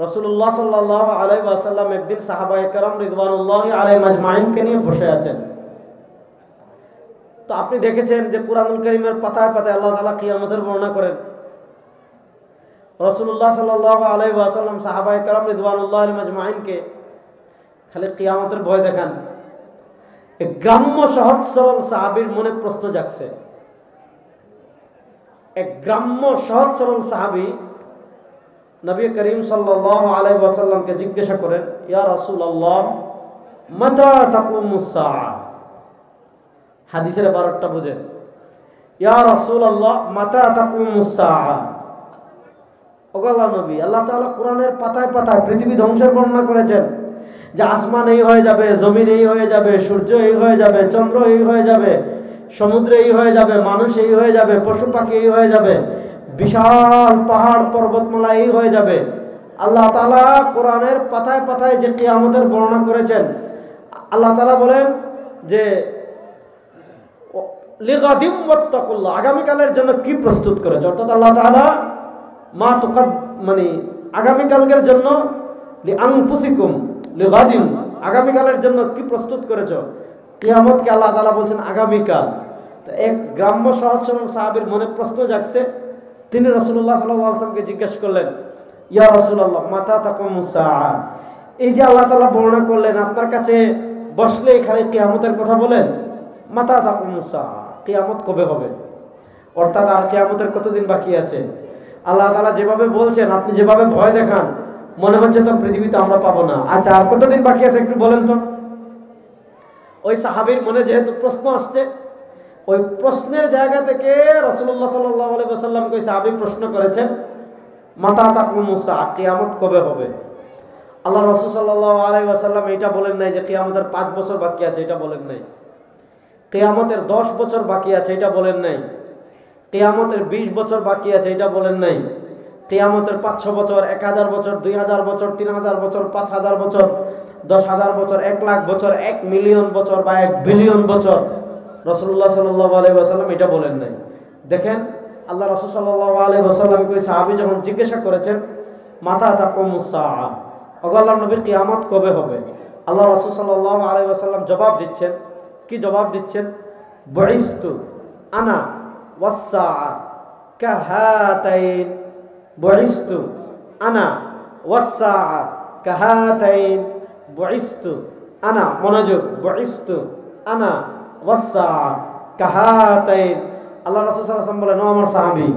রাসূলুল্লাহ সাল্লাল্লাহু আলাইহি ওয়াসাল্লাম একদিন সাহাবায়ে কেরাম রিদওয়ানুল্লাহি আলাইহিম আজমাইনকে নিয়ে বসে আছেন। তো আপনি দেখেছেন যে কুরআনুল কারীমের পাতায় পাতায় আল্লাহ তাআলা কিয়ামতের বর্ণনা করেন। রাসূলুল্লাহ সাল্লাল্লাহু আলাইহি ওয়াসাল্লাম সাহাবায়ে কেরাম রিদওয়ানুল্লাহি আলাইহিম আজমাইনকে খালি কিয়ামতের ভয় দেখান। এক গ্রাম্য সহজ সরল সাহাবীর মনে প্রশ্ন জাগছে। এক গ্রাম্য সহজ সরল সাহাবী নবী করিম সাল্লাল্লাহু আলাইহি ওয়াসাল্লামকে জিজ্ঞাসা করেন, ইয়া রাসূলুল্লাহ মাতা তাকুমুস সাআ। হাদিসের ইবারতটা বুঝেন, ইয়া রাসূলুল্লাহ মাতা তাকুমুস সাআ। ওগো আল্লাহর নবী, আল্লাহ তাআলা কোরআনের পাতায় পাতায় পৃথিবী ধ্বংসের বর্ণনা করেছেন যে আসমান এই হয়ে যাবে, জমিন এই হয়ে যাবে, সূর্য এই হয়ে যাবে, চন্দ্র এই হয়ে যাবে, সমুদ্র এই হয়ে যাবে, মানুষ এই হয়ে যাবে, পশু পাখি এই হয়ে যাবে, বিশাল পাহাড় পর্বতমালা এই হয়ে যাবে। আল্লাহ তাআলা কোরআনের পাতায় পাতায় যে কিয়ামতের বর্ণনা করেছেন, আল্লাহ তাআলা বলেন যে লিগাদিম ওয়াত্তাকুল্লাহ, আগামীকালের জন্য কি প্রস্তুত করেছে। অর্থাৎ আল্লাহ তাআলা মা তুকাদ মানে আগামীকালের জন্য লিআনফুসিকুম লিগাদিম, আগামীকালের জন্য কি প্রস্তুত করেছো। কিয়ামতকে আল্লাহ তাআলা বলছেন আগামীকাল। তো এক গ্রাম্য সহজ সরল সাহাবীর মনে প্রশ্ন জাগছে। তিনি রাসূলুল্লাহ সাল্লাল্লাহু আলাইহি ওয়াসাল্লামকে জিজ্ঞেস করলেন, ইয়া রাসূলুল্লাহ মাতা তাকুমুস সাআ। এই যে আল্লাহ তাআলা বর্ণনা করলেন, আপনার কাছে বসলে খালি কিয়ামতের কথা বলেন, মাতা তাকুমুস সাআ, কিয়ামত কবে হবে। অর্থাৎ আর কিয়ামতের কতদিন বাকি আছে। আল্লাহ তাআলা যেভাবে বলছেন, আপনি যেভাবে ভয় দেখান, মনে হচ্ছে তো পৃথিবীতে আমরা পাবো না। আচ্ছা আর কতদিন বাকি আছে একটু বলেন তো। ওই সাহাবীর মনে যেহেতু প্রশ্ন আসছে, ওই প্রশ্নের জায়গা থেকে রাসূলুল্লাহ সাল্লাল্লাহু আলাইহি ওয়াসাল্লামকে ওই সাহাবী প্রশ্ন করেছেন, মাতা তাকুমুস সাআ, কিয়ামত কবে হবে। আল্লাহ রাসূল সাল্লাল্লাহু আলাইহি ওয়াসাল্লাম এটা বলেন নাই যে কিয়ামতের 5 বছর বাকি আছে, এটা বলেন নাই। কিয়ামতের 10 বছর বাকি আছে, এটা বলেন নাই। কিয়ামতের 20 বছর বাকি আছে, এটা বলেন নাই। কিয়ামতের 500 বছর, 1000 বছর, 2000 বছর, 3000 বছর, 5000 বছর, 10,000 বছর, 1 লাখ বছর, 1 মিলিয়ন বছর বা 1 বিলিয়ন বছর রাসূলুল্লাহ সাল্লাল্লাহু আলাইহি ওয়াসাল্লাম এটা বলেন নাই। দেখেন আল্লাহ রাসূল সাল্লাল্লাহু আলাইহি ওয়াসাল্লামকে ওই সাহাবী যখন জিজ্ঞাসা করেছেন মাতা তাকুমুস সাআ, ওগো আল্লাহর নবী কিয়ামত কবে হবে, আল্লাহ রাসূল সাল্লাল্লাহু আলাইহি ওয়াসাল্লাম জবাব দিচ্ছেন। কি জবাব দিচ্ছেন? বুইস্তু আনা ওয়াস সাআ কাহাতাইন, বুইস্তু আনা ওয়াস সাআ কাহাতাইন, বুইস্তু আনা, মনোযোগ, বুইস্তু আনা ওয়াস সাআ কাহাতাইন। আল্লাহ রাসূল সাল্লাল্লাহু আলাইহি ওয়াসাল্লাম বলেন, ও আমার সাহাবী,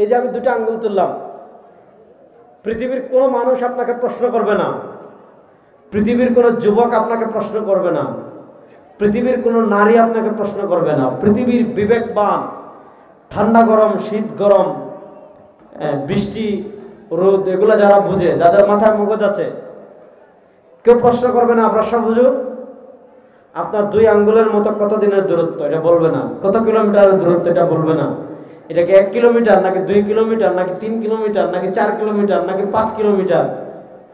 এই যে আমি দুটো আঙ্গুল তুললাম, পৃথিবীর কোনো মানুষ আপনাকে প্রশ্ন করবে না, পৃথিবীর কোনো যুবক আপনাকে প্রশ্ন করবে না, পৃথিবীর কোনো নারী আপনাকে প্রশ্ন করবে না। পৃথিবীর বিবেকবান, ঠান্ডা গরম, শীত গরম, বৃষ্টি রোদ এগুলো যারা বুঝে, যাদের মাথায় মগজ আছে, কেউ প্রশ্ন করবে না। আপনার সব হুজুর আপনার 2 আঙ্গুলের মতো কত দিনের দূরত্ব, এটা বলবে না। কত কিলোমিটারের দূরত্ব, এটা বলবে না। এটাকে 1 কিলোমিটার নাকি 2 কিলোমিটার নাকি 3 কিলোমিটার নাকি 4 কিলোমিটার নাকি 5 কিলোমিটার,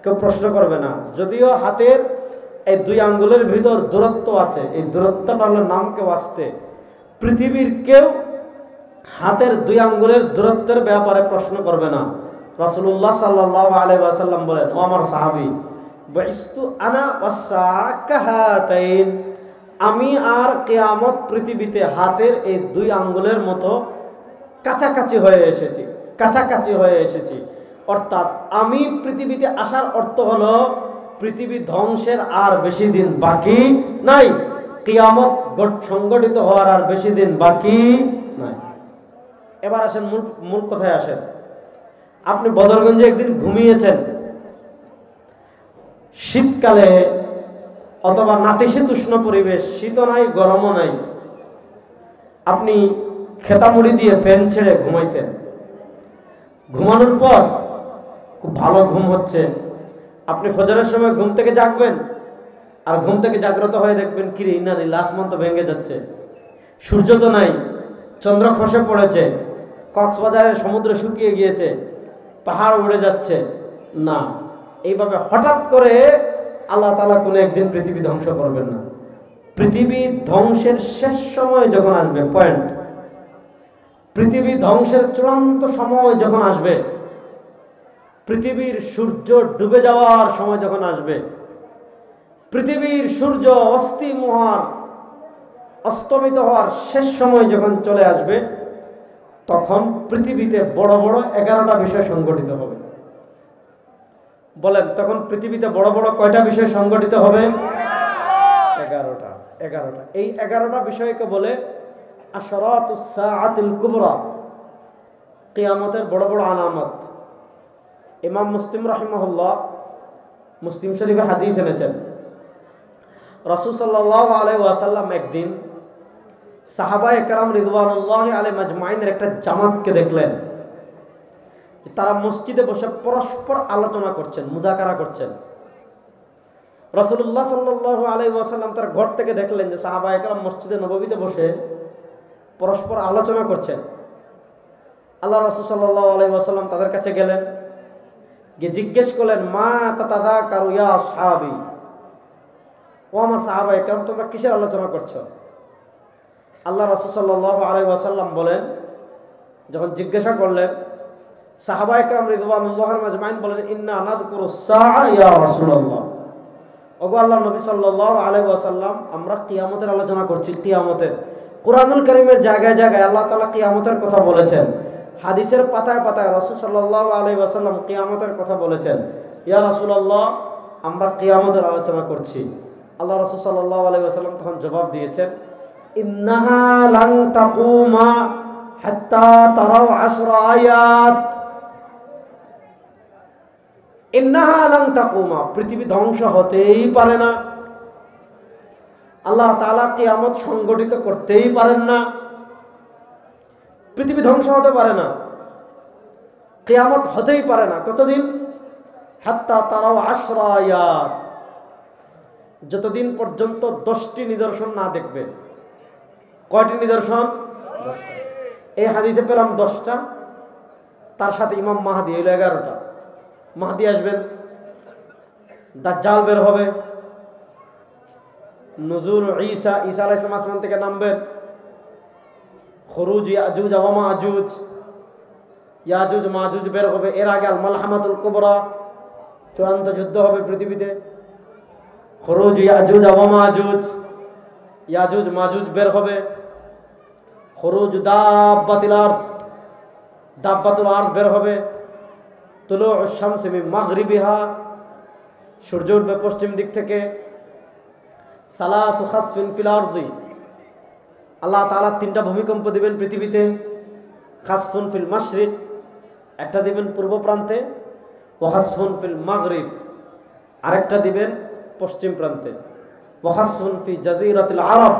কেউ প্রশ্ন করবে না। যদিও হাতের এই 2 আঙ্গুলের ভিতর দূরত্ব আছে, এই দূরত্বটা হলো নামকে ওয়াস্তে। পৃথিবীর কেউ হাতের 2 আঙ্গুলের দূরত্বের ব্যাপারে প্রশ্ন করবে না। রাসূলুল্লাহ সাল্লাল্লাহু আলাইহি ওয়াসাল্লাম বলেন, ও আমার সাহাবী, বুইস্তু আনা ওয়াস সাআ কাহাতাইন, আমি আর কিয়ামত পৃথিবীতে হাতের এই 2 আঙ্গুলের মতো কাছাকাছি হয়ে এসেছি, কাছাকাছি হয়ে এসেছি। অর্থাৎ আমি পৃথিবীতে আসার অর্থ হলো পৃথিবী ধ্বংসের আর বেশি দিন বাকি নাই, কিয়ামত সংগঠিত হওয়ার আর বেশি দিন বাকি নাই। এবার আসেন মূল কথায় আসেন। আপনি বদরগঞ্জে একদিন ঘুমিয়েছেন, শীতকালে অথবা নাতিশীতোষ্ণ পরিবেশ, শীতও নাই গরমও নাই, আপনি খেতামুড়ি দিয়ে ফ্যান ছেড়ে ঘুমাইছেন। ঘুমানোর পর খুব ভালো ঘুম হচ্ছে, আপনি ফজরের সময় ঘুম থেকে জাগবেন, আর ঘুম থেকে জাগ্রত হয়ে দেখবেন কিরে ইন্নালিল্লাহ, আসমান তো ভেঙে যাচ্ছে, সূর্য তো নাই, চন্দ্র খসে পড়েছে, কক্সবাজারের সমুদ্র শুকিয়ে গিয়েছে, পাহাড় উড়ে যাচ্ছে। না, এইভাবে হঠাৎ করে আল্লাহ তাআলা কোনো একদিন পৃথিবী ধ্বংস করবেন না। পৃথিবী ধ্বংসের শেষ সময় যখন আসবে, পয়েন্ট, পৃথিবী ধ্বংসের চূড়ান্ত সময় যখন আসবে, পৃথিবীর সূর্য ডুবে যাওয়ার সময় যখন আসবে, পৃথিবীর সূর্য অস্তমিত হওয়ার শেষ সময় যখন চলে আসবে, তখন পৃথিবীতে বড় বড় 11টা বিষয় সংগঠিত হবে। বলেন, তখন পৃথিবীতে বড় বড় কয়টা বিষয় সংগঠিত হবে? 11টা। এই 11টা বিষয়কে বলে আশরাতুস সাআতিল কুবরা, কিয়ামতের বড় বড় আলামত। ইমাম মুসলিম রাহিমাহুল্লাহ মুসলিম শরীফে হাদিস এনেছেন, রাসূল সাল্লাল্লাহু আলাইহি ওয়াসাল্লাম একদিন সাহাবায়ে কেরাম রিদওয়ানুল্লাহি আলাইহিম আজমাইনের একটা জামাতকে দেখলেন যে তারা মসজিদে বসে পরস্পর আলোচনা করছেন, মুযাকারা করছেন। রাসূলুল্লাহ সাল্লাল্লাহু আলাইহি ওয়াসাল্লাম তার ঘর থেকে দেখলেন যে সাহাবায়ে কেরাম মসজিদে নববীতে বসে পরস্পর আলোচনা করছেন। আল্লাহ রাসূল সাল্লাল্লাহু আলাইহি ওয়াসাল্লাম তাদের কাছে গেলেন, গিয়ে জিজ্ঞেস করলেন, মা তাতাযাকারু ইয়া আসহাবি, ও আমার সাহাবায়ে কেরাম, তোমরা কিসের আলোচনা করছো? আল্লাহ রাসূল সাল্লাল্লাহু আলাইহি ওয়াসাল্লাম বলেন, যখন জিজ্ঞাসা করলেন, সাহাবায়ে কেরাম রিদওয়ানুল্লাহি আজমাইন বলেন, ইন্না নাযকুরুস সাআ ইয়া রাসূলুল্লাহ, ওগো আল্লাহর নবী সাল্লাল্লাহু আলাইহি ওয়াসাল্লাম, আমরা কিয়ামতের আলোচনা করছি। কিয়ামতের কুরআনুল কারীমের জায়গায় জায়গায় আল্লাহ তাআলা কিয়ামতের কথা বলেছেন, হাদিসের পাতায় পাতায় রাসূল সাল্লাল্লাহু আলাইহি ওয়াসাল্লাম কিয়ামতের কথা বলেছেন। ইয়া রাসূলুল্লাহ, আমরা কিয়ামতের আলোচনা করছি। আল্লাহ রাসূল সাল্লাল্লাহু আলাইহি ওয়াসাল্লাম তখন জবাব দিয়েছেন, ইন্নাহা লান তাকুমা হাত্তা তারাউ 10 আয়াত। ইন্নাহা লান তাকুমা, পৃথিবী ধ্বংস হতেই পারে না, আল্লাহ তাআলা কিয়ামত সংগঠিত করতেই পারেন না, পৃথিবী ধ্বংস হতে পারে না, কিয়ামত হতেই পারে না। কতদিন? হাত্তা তারাউ 10 আয়াত, যতদিন পর্যন্ত 10টি নিদর্শন না দেখবে। কয়টি নিদর্শন? 10টা। এই হাদিসে পেলাম 10টা, তার সাথে ইমাম মাহদী হইল 11টা। মাহদী আসবেন, দাজ্জাল বের হবে, নুজুল ঈসা আলাইহিস সালাম আসমান থেকে নামবেন, খুরুজ ইয়াজুজ ওয়া মাজুজ, ইয়াজুজ মাজুজ বের হবে। এর আগে আল মালহামাতুল কুবরা, চূড়ান্ত যুদ্ধ হবে পৃথিবীতে। খুরুজ ইয়াজুজ ওয়া মাজুজ, ইয়াজুজ মাজুজ বের হবে। খুরুজ দাব্বাতুল আরদ বের হবে। তুলুউশ শামসি মিন মাগরিবিহা, সূর্য উঠবে পশ্চিম দিক থেকে। সালাসু খাসফিন ফিল আরদি, আল্লাহ তাআলা 3টা ভূমিকম্প দিবেন পৃথিবীতে। খাসফুন ফিল মাশরিক, একটা দিবেন পূর্ব প্রান্তে, ওয়া খাসফুন ফিল মাগরিব, আরেকটা দিবেন পশ্চিম প্রান্তে, ওয়া খাসফুন ফি জাজিরাতিল আরব,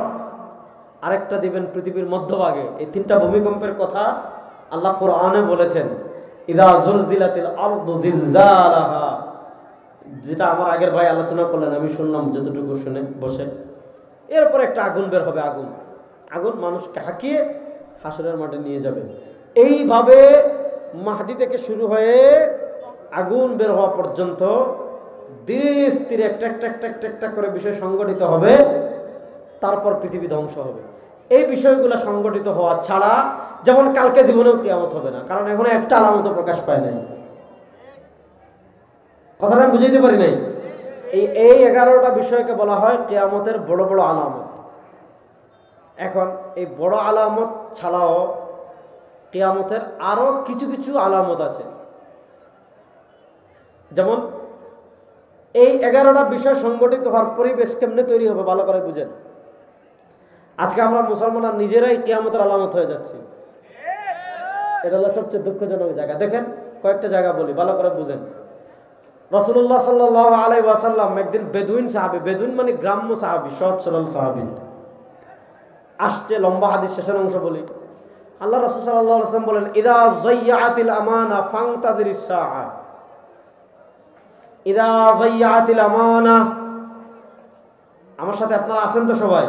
আরেকটা দিবেন পৃথিবীর মধ্যভাগে। এই 3টা ভূমিকম্পের কথা আল্লাহ কোরআনে বলেছেন। ইযা জুলজিলাতিল আরদু জিলজালাহা, যেটা আমার আগের ভাই আলোচনা করলেন, আমি শুনলাম যতটুকু শুনে বসে। এরপর একটা আগুন বের হবে, আগুন মানুষকে হাঁকিয়ে হাসরের মাঠে নিয়ে যাবে। এইভাবে মাহদি থেকে শুরু হয়ে আগুন বের হওয়া পর্যন্ত ধীরে স্থিরে একটা করে বিষয় সংগঠিত হবে, তারপর পৃথিবী ধ্বংস হবে। এই বিষয়গুলো সংগঠিত হওয়া ছাড়া, যেমন কালকে জীবনেও কিয়ামত হবে না, কারণ এখনো একটা আলামত প্রকাশ পায় নাই। কথাটা আমি বুঝাইতে পারি নাই। এই 11টা বিষয়কে বলা হয় কিয়ামতের বড় বড় আলামত। এখন এই বড় আলামত ছাড়াও কিয়ামতের আরো কিছু কিছু আলামত আছে। যেমন এই 11টা বিষয় সংগঠিত হওয়ার পরিবেশ কেমনে তৈরি হবে ভালো করে বুঝেন। আজকে আমরা মুসলমানরা নিজেরাই কিয়ামতের আলামত হয়ে যাচ্ছি। এটা হলো সবচেয়ে দুঃখজনক জায়গা। দেখেন, কয়েকটা জায়গা বলি, ভালো করে বুঝেন। রাসূলুল্লাহ সাল্লাল্লাহু আলাইহি ওয়াসাল্লাম একদিন বেদুইন সাহাবী, বেদুইন মানে গ্রাম্য সাহাবী, সহজ সরল সাহাবী আসছে। লম্বা হাদিস, শেষের অংশ বলি। আল্লাহ রাসূল সাল্লাল্লাহু আলাইহি ওয়াসাল্লাম বলেন, ইযা যায়্যাতিল আমানা ফান্তাযিরিস সাআ। ইযা যায়্যাতিল আমানা, আমার সাথে আপনারা আছেন তো সবাই?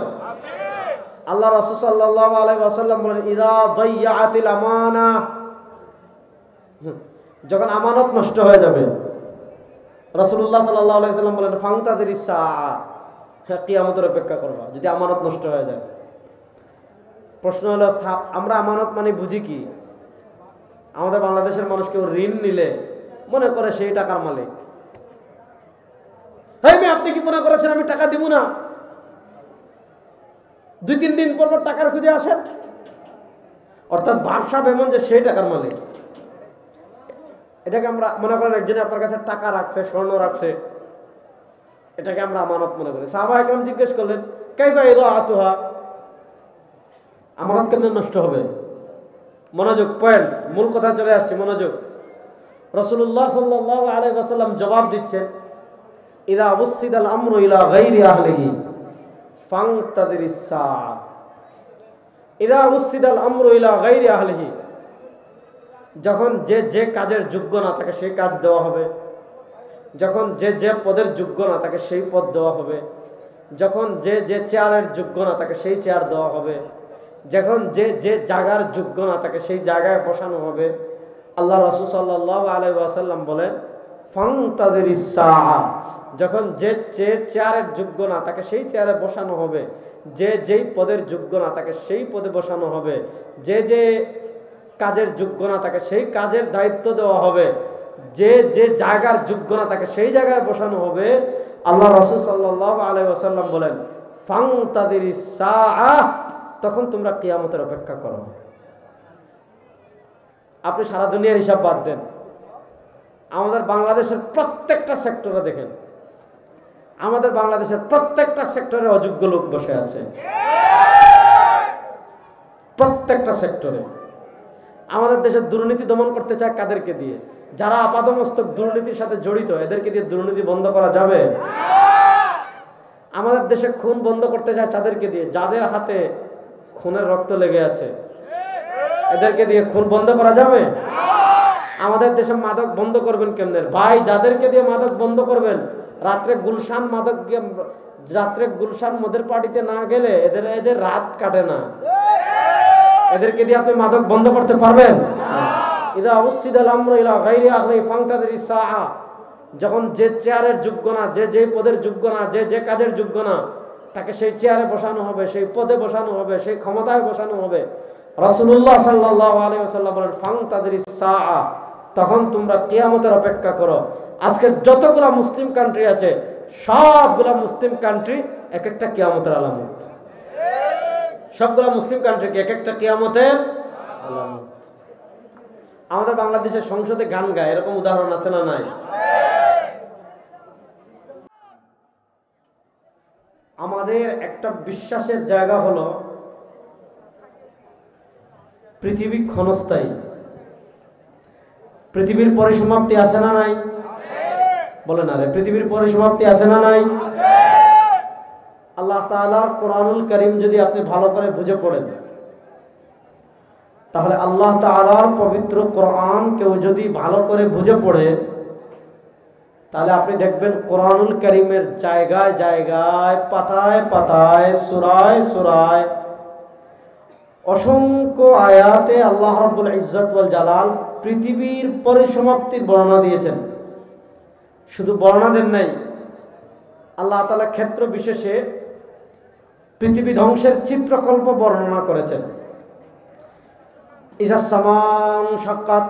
আল্লাহ রাসূল সাল্লাল্লাহু আলাইহি ওয়াসাল্লাম বলেন, ইযা যায়্যাতিল আমানা, যখন আমানত নষ্ট হয়ে যাবে। রাসূলুল্লাহ সাল্লাল্লাহু আলাইহি ওয়াসাল্লাম বলেন, ফান্তাযিরিস সাআ, হ্যাঁ কিয়ামতের অপেক্ষা করবা যদি আমানত নষ্ট হয়ে যায়। প্রশ্ন হলো, আমরা আমানত মানে বুঝি কি? আমাদের বাংলাদেশের মানুষ কেউ ঋণ নিলে মনে করে সেই টাকার মালিক। হ্যাঁ, আপনি কি মনে করেছেন আমি টাকা দিব না? 2-3 দিন পর টাকার খুঁজে আসেন। অর্থাৎ ভাবসাব এমন যে সেই টাকার মালিক। এটাকে আমরা মনে করেন একজনে আপনার কাছে টাকা রাখছে, স্বর্ণ রাখছে, এটাকে আমরা আমানত মনে করি। সাহাবায়ে কেরাম জিজ্ঞেস করলেন, কাইফা ইদাআতুহা, আমানত কেন নষ্ট হবে? মনোযোগ, পয়েন্ট, মূল কথা চলে আসছে, মনোযোগ। রাসূলুল্লাহ সাল্লাল্লাহু আলাইহি ওয়াসাল্লাম জবাব দিচ্ছেন, ইদা উসিদাল আমরু ইলা গায়রি আহলিহি ফান্তাযিরিস সাআ। ইদা উসিদাল আমরু ইলা গায়রি আহলিহি, যখন যে কাজের যোগ্য না তাকে সেই কাজ দেওয়া হবে, যখন যে পদের যোগ্য না তাকে সেই পদ দেওয়া হবে, যখন যে চেয়ারের যোগ্য না তাকে সেই চেয়ার দেওয়া হবে, যখন যে জায়গার যোগ্য না তাকে সেই জায়গায় বসানো হবে। আল্লাহ রাসূল সাল্লাল্লাহু আলাইহি ওয়াসাল্লাম বলেন, ফান্তাযিরিস সাআ, যখন যে চেয়ারের যোগ্য না তাকে সেই চেয়ারে বসানো হবে, যেই পদের যোগ্য না তাকে সেই পদে বসানো হবে, যে কাজের যোগ্য না তাকে সেই কাজের দায়িত্ব দেওয়া হবে, যে জায়গার যোগ্য না তাকে সেই জায়গায় বসানো হবে। আল্লাহ রাসূল সাল্লাল্লাহু আলাইহি ওয়াসাল্লাম বলেন, ফান্তাযিরিস সাআ, তখন তোমরা কিয়ামতের অপেক্ষা করো। আপনি সারা দুনিয়ার হিসাব বাদ দেন, আমাদের বাংলাদেশের প্রত্যেকটা সেক্টরে দেখেন, আমাদের বাংলাদেশের প্রত্যেকটা সেক্টরে অযোগ্য লোক বসে আছে। প্রত্যেকটা সেক্টরে। আমাদের দেশের দুর্নীতি দমন করতে চায় কাদেরকে দিয়ে? যারা আপাতমস্তক দুর্নীতির সাথে জড়িত, এদেরকে দিয়ে দুর্নীতি বন্ধ করা যাবে? আমাদের দেশে খুন বন্ধ করতে চায় তাদেরকে দিয়ে, যাদের হাতে খুনের রক্ত লেগে আছে, এদেরকে দিয়ে খুন বন্ধ করা যাবে? আমাদের দেশে মাদক বন্ধ করবেন কেমনে ভাই? যাদেরকে দিয়ে মাদক বন্ধ করবেন, রাত্রে গুলশান মদের পার্টিতে না গেলে এদের রাত কাটে না। এদেরকে দিয়ে আপনি মাদক বন্ধ করতে পারবেন? ইদা উসিদাল আমরু ইলা গায়রি আহলিহি ফান্তাযিরিস সাআ, যখন যে চেয়ারের যোগ্য না, যে পদের যোগ্য না, যে কাজের যোগ্য না, তাকে সেই চেয়ারে বসানো হবে, সেই পদে বসানো হবে, সেই ক্ষমতায় বসানো হবে। রাসূলুল্লাহ সাল্লাল্লাহু আলাইহি ওয়াসাল্লাম বলেন, ফান্তাযিরিস সাআ, তখন তোমরা কিয়ামতের অপেক্ষা করো। আজকে যতগুলা মুসলিম কান্ট্রি আছে, সবগুলা মুসলিম কান্ট্রি এক একটা কিয়ামতের আলামত। সবগুলা মুসলিম কান্ট্রিকে এক একটা কিয়ামতের আলামত। আমাদের বাংলাদেশের সংসদে গান গায়, এরকম উদাহরণ আছে না নাই? আমাদের একটা বিশ্বাসের জায়গা হলো পৃথিবী ক্ষণস্থায়ী। পৃথিবীর পরিসমাপ্তি আছে না নাই? বলে না রে, পৃথিবীর পরিসমাপ্তি আছে না নাই? আল্লাহ তাআলার কোরআনুল কারীম যদি আপনি ভালো করে বুঝে পড়েন, তাহলে আল্লাহ তাআলার পবিত্র কোরআন কেউ যদি ভালো করে বুঝে পড়ে, তাহলে আপনি দেখবেন কোরআনুল কারীমের জায়গায় জায়গায়, পাতায় পাতায়, সূরায় সূরায় অসংখ্য আয়াতে আল্লাহ রাব্বুল ইজ্জত ওয়াল জালাল পৃথিবীর পরিসমাপ্তির বর্ণনা দিয়েছেন। শুধু বর্ণনা দেন নাই, আল্লাহ তাআলা ক্ষেত্র বিশেষে পৃথিবী ধ্বংসের চিত্রকল্প বর্ণনা করেছেন। ইজাস সামাউ শাক্কাত,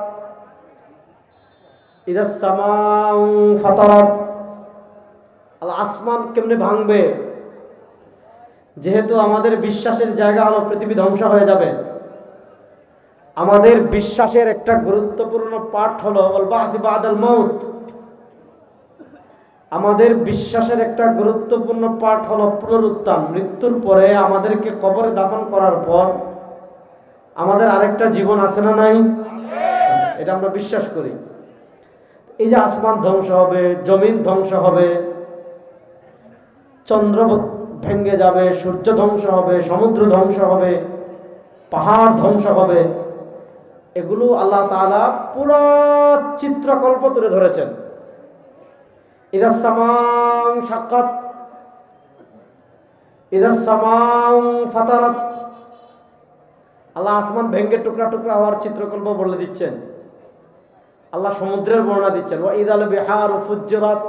ইজাস সামাউ ফাতারাত, আল্লাহ আসমান কেমনে ভাঙবে। যেহেতু আমাদের বিশ্বাসের জায়গা হলো পৃথিবী ধ্বংস হয়ে যাবে, আমাদের বিশ্বাসের একটা গুরুত্বপূর্ণ পাঠ হলো আল বা'স বা'দাল মাউত। আমাদের বিশ্বাসের একটা গুরুত্বপূর্ণ পাঠ হলো পুনরুত্থান। মৃত্যুর পরে আমাদেরকে কবরে দাফন করার পর আমাদের আরেকটা জীবন আছে না নাই? এটা আমরা বিশ্বাস করি। এই যে আসমান ধ্বংস হবে, জমিন ধ্বংস হবে, চন্দ্র ভেঙে যাবে, সূর্য ধ্বংস হবে, সমুদ্র ধ্বংস হবে, পাহাড় ধ্বংস হবে, এগুলো আল্লাহ তাআলা পুরো চিত্রকল্প তুলে ধরেছেন। ইযাস সামাউ শাক্কাত, ইযাস সামাউ ফাতারাত, আল্লাহ আসমান ভেঙে টুকরা টুকরা হওয়ার চিত্রকল্প বলে দিচ্ছেন। আল্লাহ সমুদ্রের বর্ণনা দিচ্ছেন, ওয়া ইযাল বিহারু ফুজ্জিরাত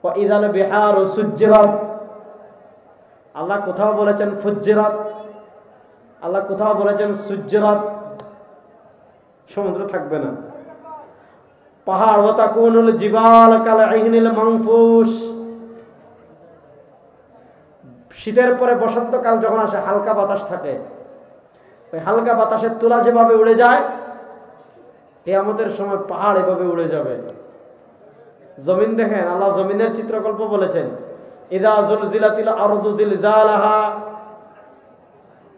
ওয়া ইযাল বিহারু সুজ্জিরাত। আল্লাহ কোথাও বলেছেন ফুজ্জিরাত, আল্লাহ কোথাও বলেছেন সুজ্জিরাত, সমুদ্র থাকবে না। পাহাড়, ওয়া তাকুনুল জিবাল কাল ইহনিল মানফুস। শীতের পরে বসন্তকাল যখন আসে, হালকা বাতাস থাকে, ওই হালকা বাতাসের তুলা যেভাবে উড়ে যায়, কিয়ামতের সময় পাহাড় এভাবে উড়ে যাবে। জমিন দেখেন, আল্লাহ জমিনের চিত্রকল্প বলেছেন, ইযা যুলজিলাতিল আরদু জিলজালাহা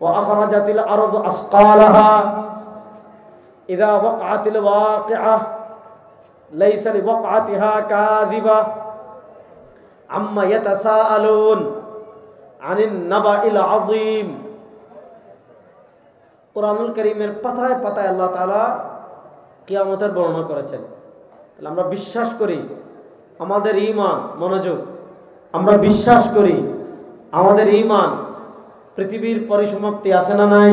ওয়া আখরাজাতিল আরদু আসকালাহা ইযা ওয়াকআতিল ওয়াকিআহ লাইসা লিওয়াকআতিহা কাযিবা আম্মা ইয়াতাসাআলুন আনিন নাবাইল আযীম। কুরআনুল কারীমের পাতায় পাতায় আল্লাহ তাআলা কিয়ামতের বর্ণনা করেছেন। তাহলে আমরা বিশ্বাস করি, আমাদের ঈমান, মনোযোগ, আমরা বিশ্বাস করি আমাদের ঈমান পৃথিবীর পরিসমাপ্তি আছে না নাই?